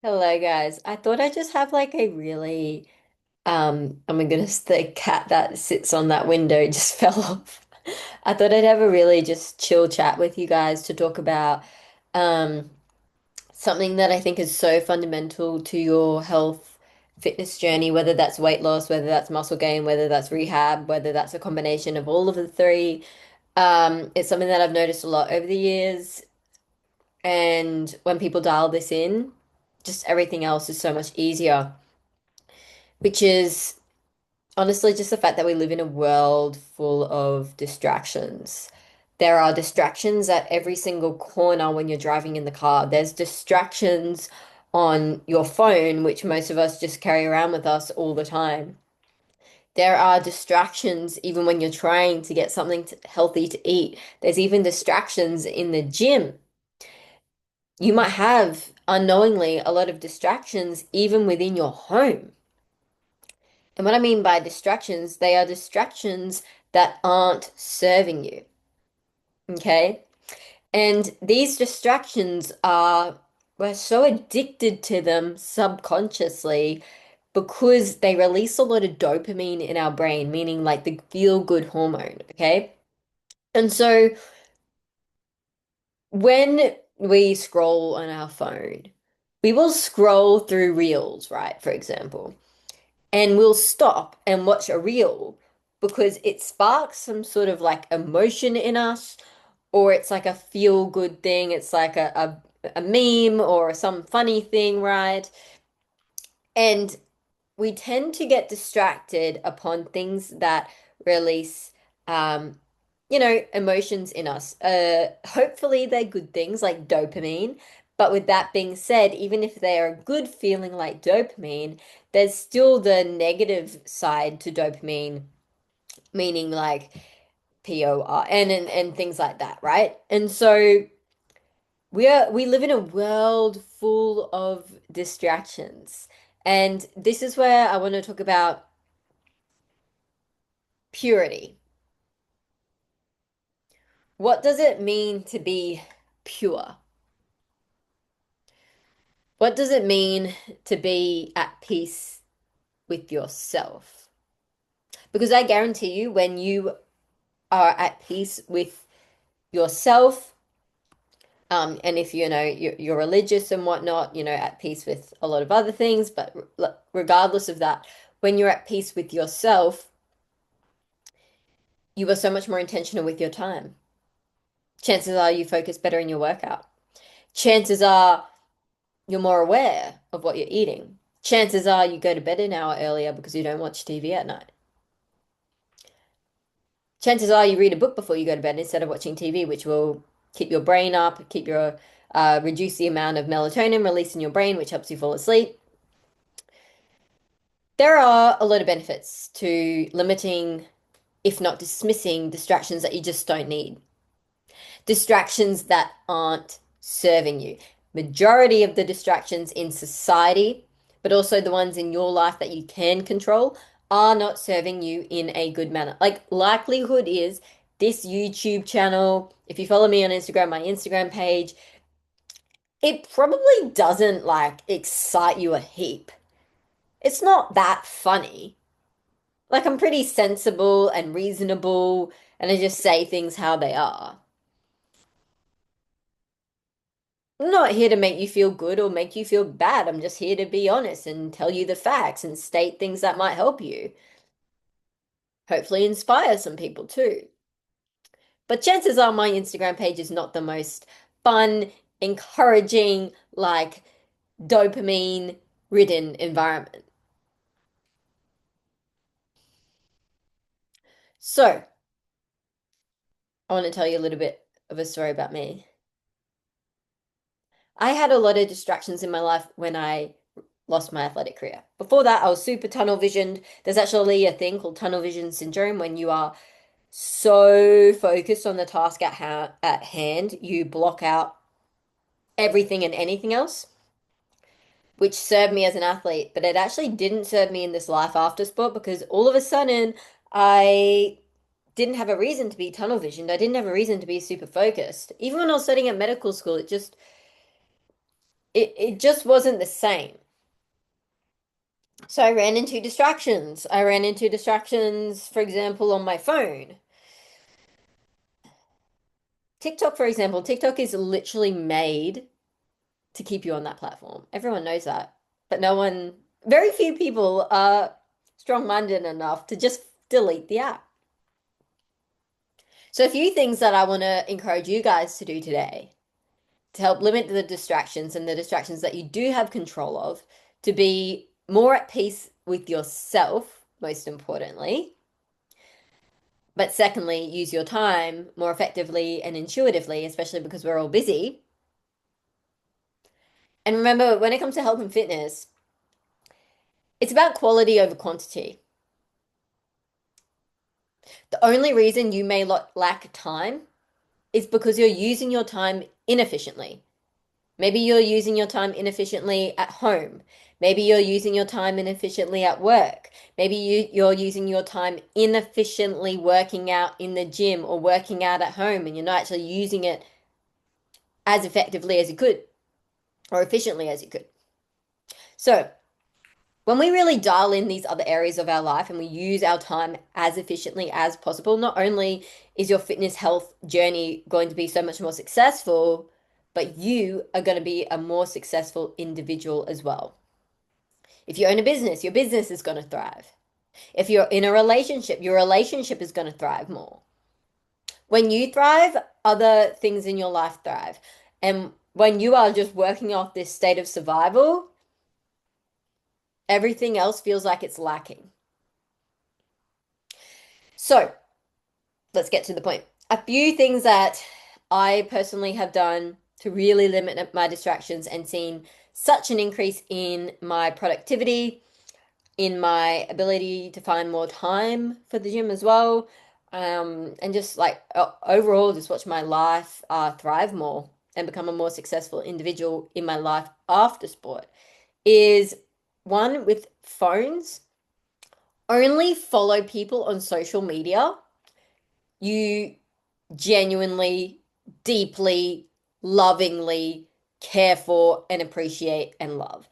Hello guys. I thought I'd just have like a really oh my goodness, the cat that sits on that window just fell off. I thought I'd have a really just chill chat with you guys to talk about um something that I think is so fundamental to your health fitness journey, whether that's weight loss, whether that's muscle gain, whether that's rehab, whether that's a combination of all of the three. It's something that I've noticed a lot over the years, and when people dial this in, just everything else is so much easier, which is honestly just the fact that we live in a world full of distractions. There are distractions at every single corner when you're driving in the car. There's distractions on your phone, which most of us just carry around with us all the time. There are distractions even when you're trying to get something healthy to eat. There's even distractions in the gym. You might have unknowingly a lot of distractions even within your home. And what I mean by distractions, they are distractions that aren't serving you. Okay? And these distractions are, we're so addicted to them subconsciously because they release a lot of dopamine in our brain, meaning like the feel-good hormone. Okay? And so when we scroll on our phone, we will scroll through reels, right? For example. And we'll stop and watch a reel because it sparks some sort of like emotion in us, or it's like a feel good thing. It's like a meme or some funny thing, right? And we tend to get distracted upon things that release, um, emotions in us. Hopefully they're good things like dopamine. But with that being said, even if they are a good feeling like dopamine, there's still the negative side to dopamine, meaning like PORN and things like that, right? And so we live in a world full of distractions. And this is where I want to talk about purity. What does it mean to be pure? What does it mean to be at peace with yourself? Because I guarantee you, when you are at peace with yourself, and if you know you're religious and whatnot, at peace with a lot of other things, but regardless of that, when you're at peace with yourself, you are so much more intentional with your time. Chances are you focus better in your workout. Chances are you're more aware of what you're eating. Chances are you go to bed an hour earlier because you don't watch TV at night. Chances are you read a book before you go to bed instead of watching TV, which will keep your brain up, reduce the amount of melatonin released in your brain, which helps you fall asleep. There are a lot of benefits to limiting, if not dismissing, distractions that you just don't need. Distractions that aren't serving you. Majority of the distractions in society, but also the ones in your life that you can control, are not serving you in a good manner. Like, likelihood is this YouTube channel, if you follow me on Instagram, my Instagram page, it probably doesn't like excite you a heap. It's not that funny. Like, I'm pretty sensible and reasonable, and I just say things how they are. I'm not here to make you feel good or make you feel bad. I'm just here to be honest and tell you the facts and state things that might help you. Hopefully inspire some people too. But chances are my Instagram page is not the most fun, encouraging, like dopamine ridden environment. So, I want to tell you a little bit of a story about me. I had a lot of distractions in my life when I lost my athletic career. Before that, I was super tunnel visioned. There's actually a thing called tunnel vision syndrome when you are so focused on the task at hand, you block out everything and anything else, which served me as an athlete, but it actually didn't serve me in this life after sport because all of a sudden I didn't have a reason to be tunnel visioned. I didn't have a reason to be super focused. Even when I was studying at medical school, it just it just wasn't the same. So I ran into distractions. I ran into distractions, for example, on my phone. TikTok, for example, TikTok is literally made to keep you on that platform. Everyone knows that. But no one, very few people are strong-minded enough to just delete the app. So a few things that I want to encourage you guys to do today to help limit the distractions and the distractions that you do have control of, to be more at peace with yourself, most importantly. But secondly, use your time more effectively and intuitively, especially because we're all busy. And remember, when it comes to health and fitness, it's about quality over quantity. The only reason you may lack time is because you're using your time inefficiently. Maybe you're using your time inefficiently at home. Maybe you're using your time inefficiently at work. Maybe you're using your time inefficiently working out in the gym or working out at home, and you're not actually using it as effectively as you could or efficiently as you could. So, when we really dial in these other areas of our life and we use our time as efficiently as possible, not only is your fitness health journey going to be so much more successful, but you are going to be a more successful individual as well. If you own a business, your business is going to thrive. If you're in a relationship, your relationship is going to thrive more. When you thrive, other things in your life thrive. And when you are just working off this state of survival, everything else feels like it's lacking. So, let's get to the point. A few things that I personally have done to really limit my distractions and seen such an increase in my productivity, in my ability to find more time for the gym as well, and just like overall, just watch my life thrive more and become a more successful individual in my life after sport is one with phones. Only follow people on social media you genuinely, deeply, lovingly care for and appreciate and love.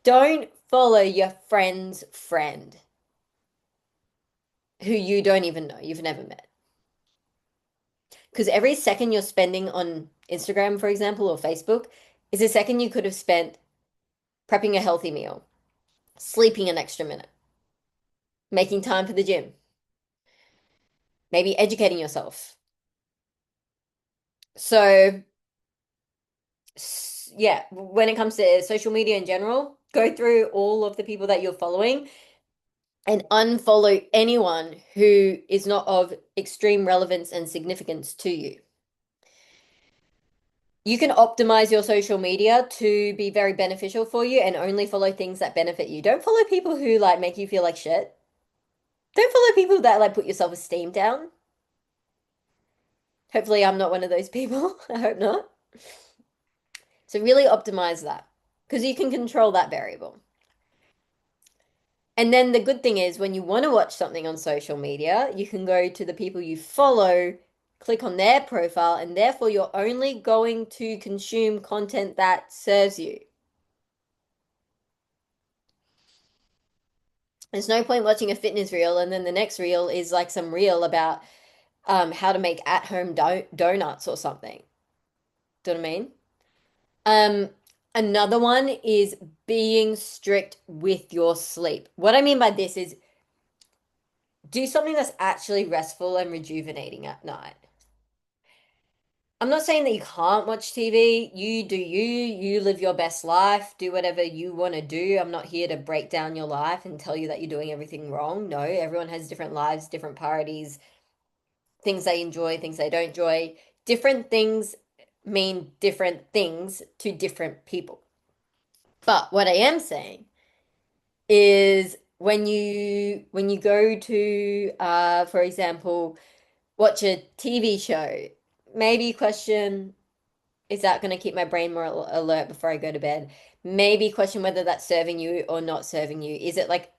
Don't follow your friend's friend who you don't even know, you've never met. Because every second you're spending on Instagram, for example, or Facebook, is a second you could have spent prepping a healthy meal, sleeping an extra minute, making time for the gym, maybe educating yourself. So, yeah, when it comes to social media in general, go through all of the people that you're following and unfollow anyone who is not of extreme relevance and significance to you. You can optimize your social media to be very beneficial for you and only follow things that benefit you. Don't follow people who like make you feel like shit. Don't follow people that like put your self-esteem down. Hopefully, I'm not one of those people. I hope not. So really optimize that because you can control that variable. And then the good thing is when you want to watch something on social media, you can go to the people you follow, click on their profile, and therefore you're only going to consume content that serves you. There's no point watching a fitness reel and then the next reel is like some reel about how to make at-home donuts or something. Do you know what I mean? Um, Another one is being strict with your sleep. What I mean by this is do something that's actually restful and rejuvenating at night. I'm not saying that you can't watch TV. You do you. You live your best life. Do whatever you want to do. I'm not here to break down your life and tell you that you're doing everything wrong. No, everyone has different lives, different priorities, things they enjoy, things they don't enjoy. Different things mean different things to different people. But what I am saying is when you go to for example, watch a TV show, maybe question, is that going to keep my brain more alert before I go to bed? Maybe question whether that's serving you or not serving you. Is it like,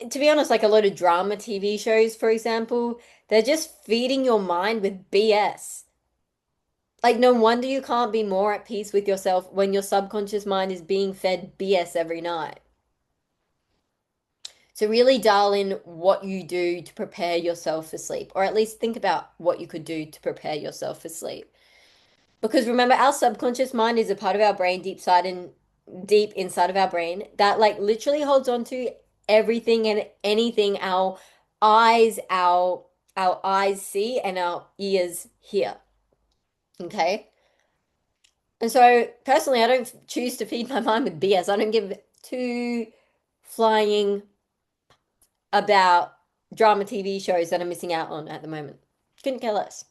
to be honest, like a lot of drama TV shows, for example, they're just feeding your mind with BS. Like, no wonder you can't be more at peace with yourself when your subconscious mind is being fed BS every night. So, really dial in what you do to prepare yourself for sleep, or at least think about what you could do to prepare yourself for sleep. Because remember, our subconscious mind is a part of our brain deep inside of our brain that like literally holds on to everything and anything eyes, our eyes see and our ears hear. Okay? And so personally, I don't choose to feed my mind with BS. I don't give two flying about drama TV shows that I'm missing out on at the moment. Couldn't care less.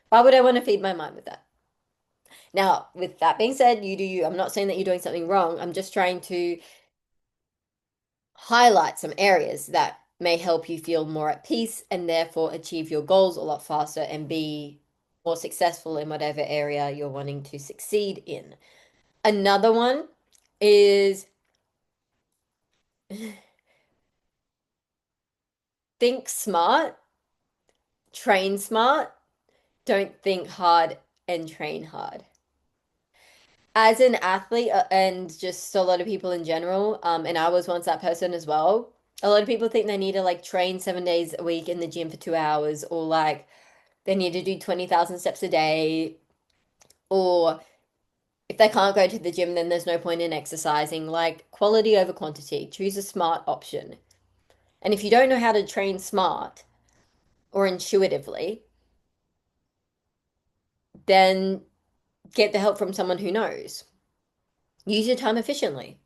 Why would I want to feed my mind with that? Now, with that being said, you do you. I'm not saying that you're doing something wrong. I'm just trying to highlight some areas that may help you feel more at peace and therefore achieve your goals a lot faster and be more successful in whatever area you're wanting to succeed in. Another one is think smart, train smart, don't think hard and train hard. As an athlete and just a lot of people in general, and I was once that person as well. A lot of people think they need to like train 7 days a week in the gym for 2 hours, or like they need to do 20,000 steps a day, or if they can't go to the gym, then there's no point in exercising. Like quality over quantity. Choose a smart option. And if you don't know how to train smart or intuitively, then get the help from someone who knows. Use your time efficiently.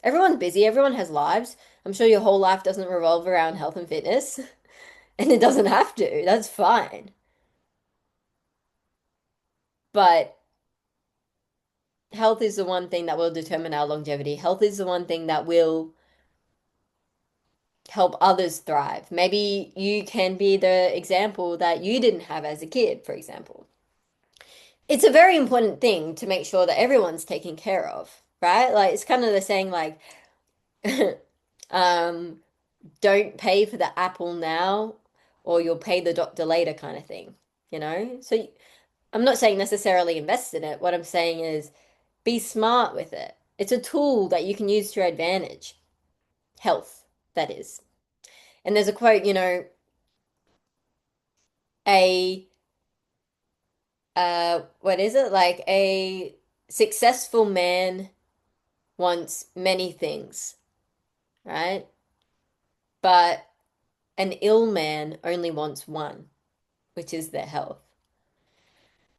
Everyone's busy, everyone has lives. I'm sure your whole life doesn't revolve around health and fitness, and it doesn't have to. That's fine. But health is the one thing that will determine our longevity. Health is the one thing that will help others thrive. Maybe you can be the example that you didn't have as a kid, for example. It's a very important thing to make sure that everyone's taken care of, right? Like it's kind of the saying like um don't pay for the apple now or you'll pay the doctor later kind of thing, you know? So I'm not saying necessarily invest in it. What I'm saying is be smart with it. It's a tool that you can use to your advantage. Health, that is. And there's a quote, a what is it? Like a successful man wants many things, right? But an ill man only wants one, which is their health.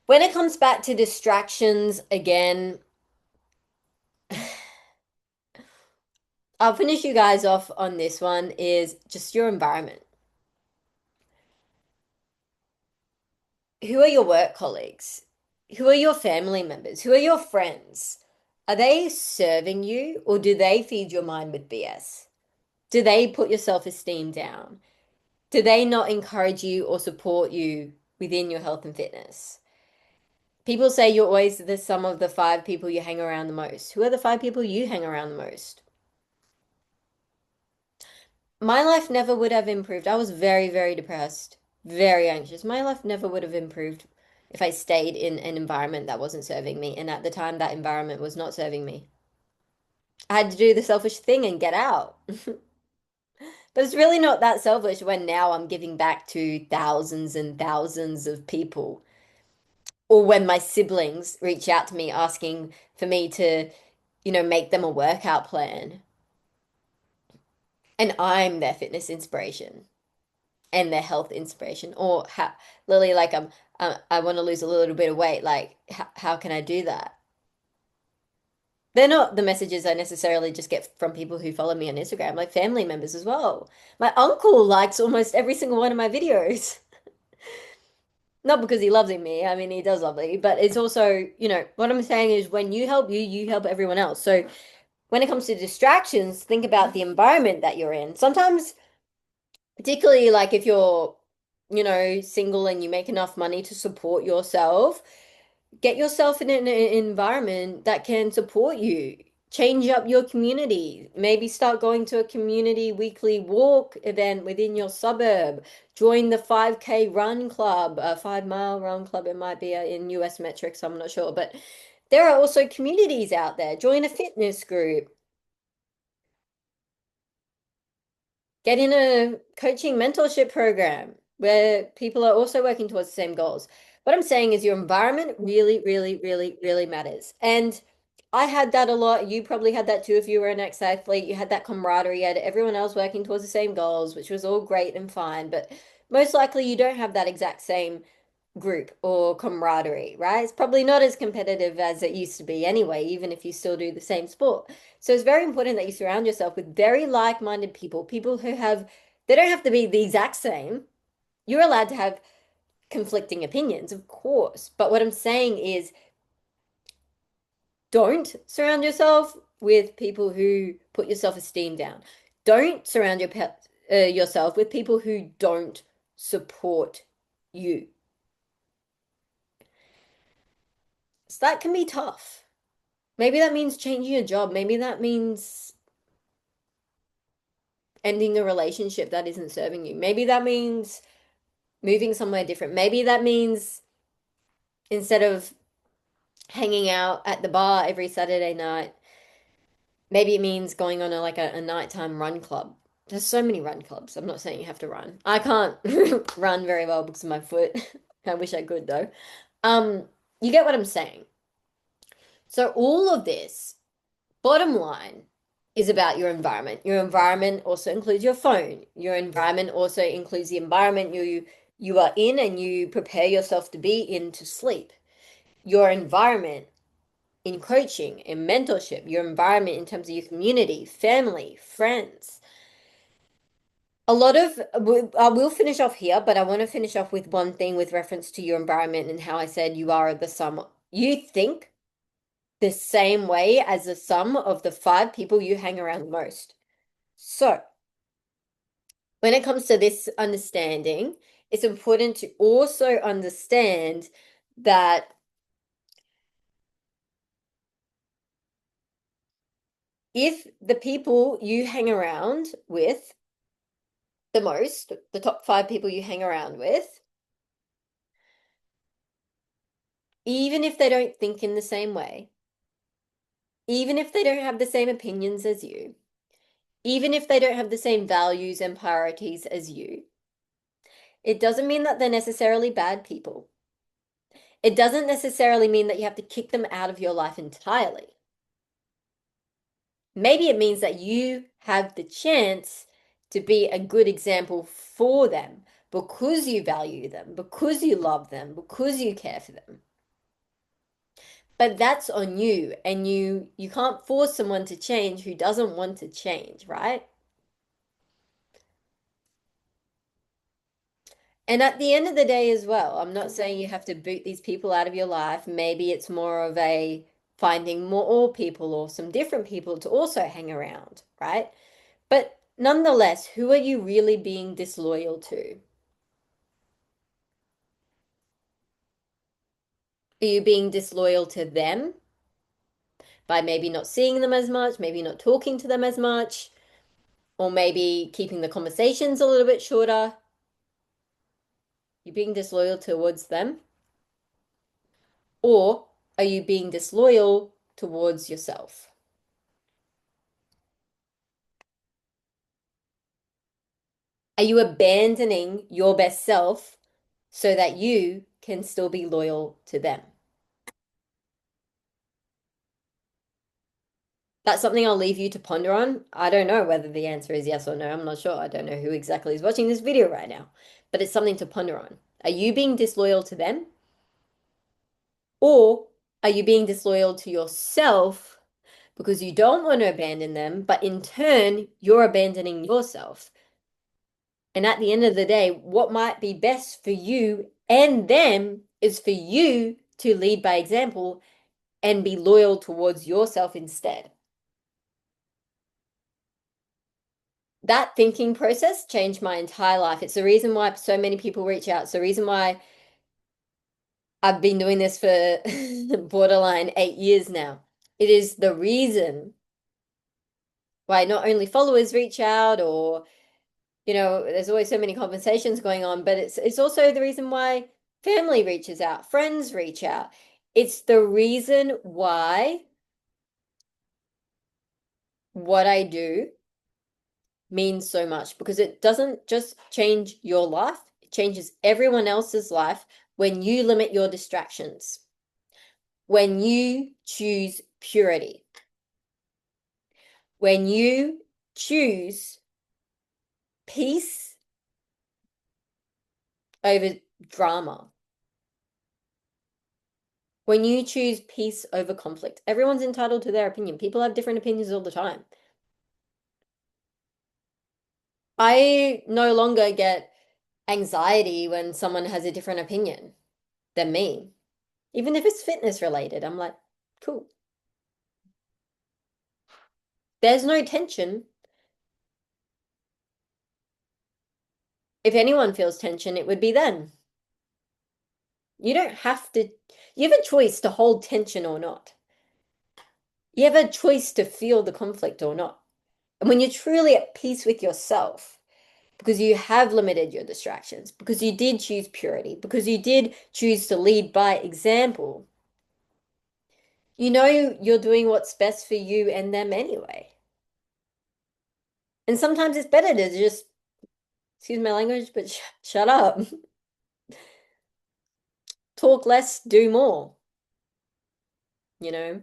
When it comes back to distractions, again, I'll finish you guys off on this one is just your environment. Who are your work colleagues? Who are your family members? Who are your friends? Are they serving you or do they feed your mind with BS? Do they put your self-esteem down? Do they not encourage you or support you within your health and fitness? People say you're always the sum of the five people you hang around the most. Who are the five people you hang around the most? My life never would have improved. I was very, very depressed, very anxious. My life never would have improved if I stayed in an environment that wasn't serving me. And at the time, that environment was not serving me. I had to do the selfish thing and get out. But it's really not that selfish when now I'm giving back to thousands and thousands of people. Or when my siblings reach out to me asking for me to, make them a workout plan. And I'm their fitness inspiration and their health inspiration. Or how, Lily, like I want to lose a little bit of weight. Like, how can I do that? They're not the messages I necessarily just get from people who follow me on Instagram, like family members as well. My uncle likes almost every single one of my videos. Not because he loves me. I mean, he does love me, but it's also, what I'm saying is when you help you, you help everyone else. So when it comes to distractions, think about the environment that you're in. Sometimes, particularly like if you're, single and you make enough money to support yourself, get yourself in an environment that can support you. change up your community. Maybe start going to a community weekly walk event within your suburb. Join the 5K run club, a 5 mile run club. It might be in US metrics, I'm not sure. But there are also communities out there. Join a fitness group. Get in a coaching mentorship program where people are also working towards the same goals. What I'm saying is your environment really, really, really, really matters. And I had that a lot. You probably had that too if you were an ex-athlete. You had that camaraderie, you had everyone else working towards the same goals, which was all great and fine. But most likely you don't have that exact same group or camaraderie, right? It's probably not as competitive as it used to be anyway, even if you still do the same sport. So it's very important that you surround yourself with very like-minded people, people who have, they don't have to be the exact same. You're allowed to have conflicting opinions, of course. But what I'm saying is don't surround yourself with people who put your self-esteem down. Don't surround yourself with people who don't support you. So that can be tough. Maybe that means changing your job. Maybe that means ending a relationship that isn't serving you. Maybe that means moving somewhere different. Maybe that means instead of hanging out at the bar every Saturday night, maybe it means going on a nighttime run club. There's so many run clubs. I'm not saying you have to run. I can't run very well because of my foot. I wish I could though. Um, you get what I'm saying. So all of this bottom line is about your environment. Your environment also includes your phone. Your environment also includes the environment you are in and you prepare yourself to be in to sleep. Your environment in coaching, in mentorship, your environment in terms of your community, family, friends. A lot of, I will finish off here, but I want to finish off with one thing with reference to your environment and how I said you are the sum. You think the same way as the sum of the 5 people you hang around most. So, when it comes to this understanding, it's important to also understand that if the people you hang around with the most, the top 5 people you hang around with, even if they don't think in the same way, even if they don't have the same opinions as you, even if they don't have the same values and priorities as you, it doesn't mean that they're necessarily bad people. It doesn't necessarily mean that you have to kick them out of your life entirely. Maybe it means that you have the chance to be a good example for them because you value them, because you love them, because you care for them. But that's on you, and you can't force someone to change who doesn't want to change, right? And at the end of the day as well, I'm not saying you have to boot these people out of your life. Maybe it's more of a finding more people or some different people to also hang around, right? But nonetheless, who are you really being disloyal to? Are you being disloyal to them by maybe not seeing them as much, maybe not talking to them as much, or maybe keeping the conversations a little bit shorter? You're being disloyal towards them? Or are you being disloyal towards yourself? Are you abandoning your best self so that you can still be loyal to them? That's something I'll leave you to ponder on. I don't know whether the answer is yes or no. I'm not sure. I don't know who exactly is watching this video right now, but it's something to ponder on. Are you being disloyal to them? Or are you being disloyal to yourself because you don't want to abandon them, but in turn, you're abandoning yourself? And at the end of the day, what might be best for you and them is for you to lead by example and be loyal towards yourself instead. That thinking process changed my entire life. It's the reason why so many people reach out. It's the reason why I've been doing this for borderline 8 years now. It is the reason why not only followers reach out, or there's always so many conversations going on, but it's also the reason why family reaches out, friends reach out. It's the reason why what I do means so much, because it doesn't just change your life, it changes everyone else's life when you limit your distractions, when you choose purity, when you choose peace over drama, when you choose peace over conflict. Everyone's entitled to their opinion. People have different opinions all the time. I no longer get anxiety when someone has a different opinion than me, even if it's fitness related. I'm like, cool. There's no tension. If anyone feels tension, it would be them. You don't have to, you have a choice to hold tension or not. You have a choice to feel the conflict or not. And when you're truly at peace with yourself, because you have limited your distractions, because you did choose purity, because you did choose to lead by example, you know you're doing what's best for you and them anyway. And sometimes it's better to just, excuse my language, but shut up. Talk less, do more, you know?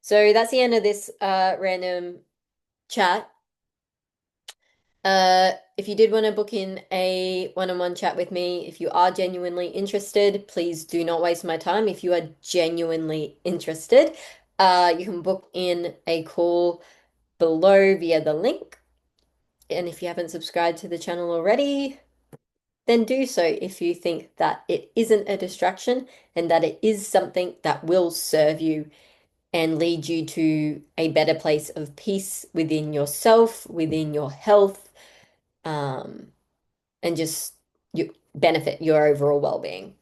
So that's the end of this random chat. If you did want to book in a one-on-one chat with me, if you are genuinely interested, please do not waste my time. If you are genuinely interested, you can book in a call below via the link. And if you haven't subscribed to the channel already, then do so if you think that it isn't a distraction and that it is something that will serve you and lead you to a better place of peace within yourself, within your health, um, and just you benefit your overall well-being.